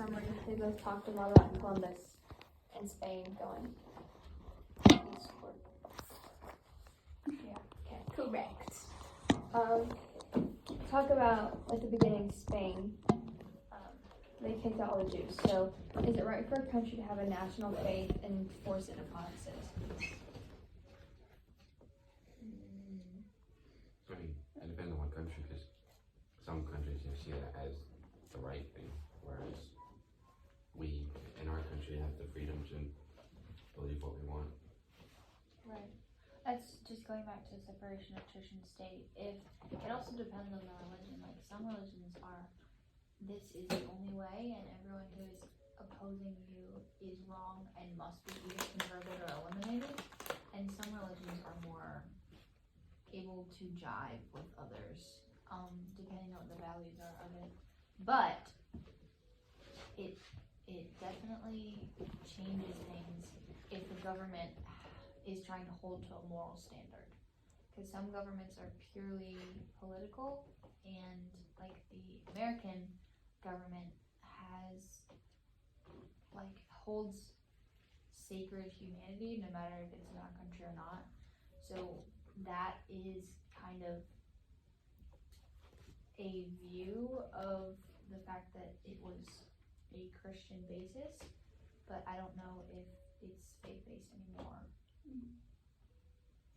remember they both talked a lot about Columbus and Spain going eastward. Yeah, okay. Correct. Talk about, at the beginning, Spain. They kicked out all the Jews. So, is it right for a country to have a national faith and force it upon its citizens? I mean, it depends on what country, because some countries see that as the right thing, whereas we, in our country, have the freedom to believe what we want. Right. That's just going back to the separation of church and state. If it also depends on the religion. Like some religions are, this is the only way, and everyone who is opposing you is wrong and must be either converted or eliminated. And some religions are more able to jive with others, depending on what the values are of it. But it definitely changes things if the government is trying to hold to a moral standard, because some governments are purely political, and like the American government holds sacred humanity no matter if it's in our country or not. So that is kind of a view of the fact that it was a Christian basis, but I don't know if it's faith-based anymore.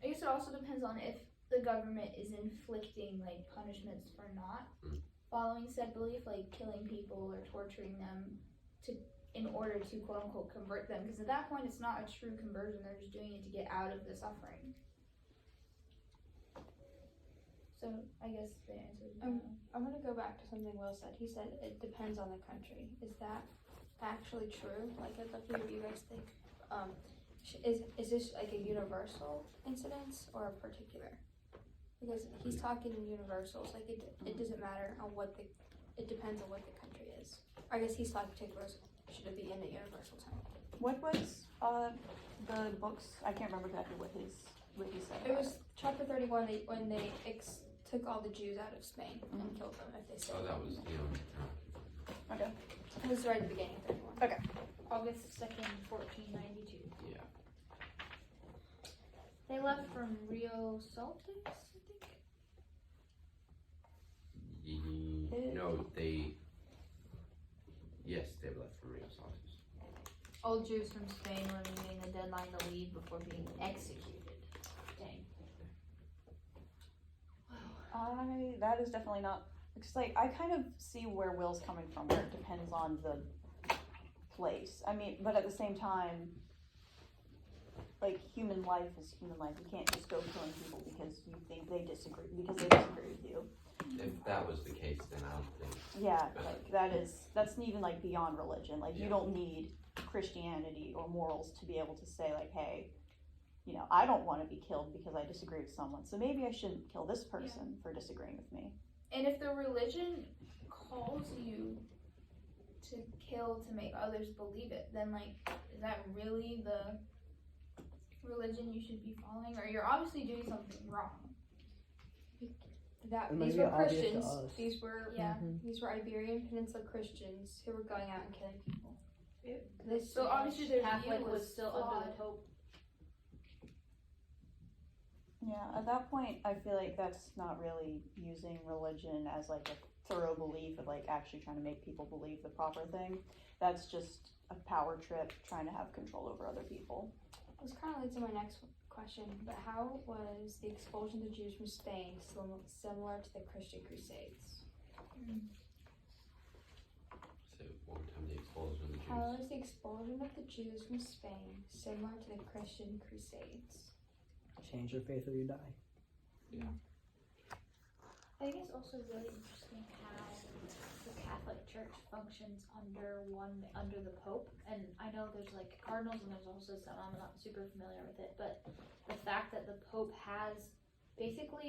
I guess it also depends on if the government is inflicting like punishments for not following said belief, like killing people or torturing them in order to quote unquote convert them, because at that point it's not a true conversion, they're just doing it to get out of the suffering. So I guess the answer is no. I'm going to go back to something Will said. He said it depends on the country. Is that actually true? Like, I'd love to hear what you guys think. Is this like a universal incidence or a particular? Because he's talking in universals. Like, it doesn't matter on it depends on what the country is. I guess he's talking particulars. Should it be in the universal term? What was the books? I can't remember exactly what he said. It was chapter 31 when they took all the Jews out of Spain and killed them if they stayed. Oh, that was Okay. It was right at the beginning of 31. Okay. August 2nd, 1492. yeah. They left from Rio Saltes, I think. No, yes, they left for Rio Saltes. All Jews from Spain were meeting a deadline to leave before being executed. Dang. That is definitely not, because like I kind of see where Will's coming from, where it depends on the place. I mean, but at the same time, like human life is human life. You can't just go killing people because you think they disagree with you. If that was the case, then I don't think. Yeah, like that's even like beyond religion. Like you don't need Christianity or morals to be able to say like, hey, you know, I don't want to be killed because I disagree with someone, so maybe I shouldn't kill this person for disagreeing with me. And if the religion calls you to kill to make others believe it, then like, is that really the religion you should be following? Or you're obviously doing something wrong. These were Christians. These were Iberian Peninsula Christians who were going out and killing people. Yeah. So obviously their Catholic view was still flawed. under the Pope. Yeah, at that point, I feel like that's not really using religion as like a thorough belief of like actually trying to make people believe the proper thing. That's just a power trip trying to have control over other people. This kind of leads to my next question, but how was the expulsion of the Jews from Spain similar to the Christian Crusades? So one time the expulsion of the Jews. How is the expulsion of the Jews from Spain similar to the Christian Crusades? Change your faith or you die. Yeah. I think it's also really interesting how the Catholic Church functions under the Pope, and I know there's like cardinals and there's also some, I'm not super familiar with it, but the fact that the Pope has basically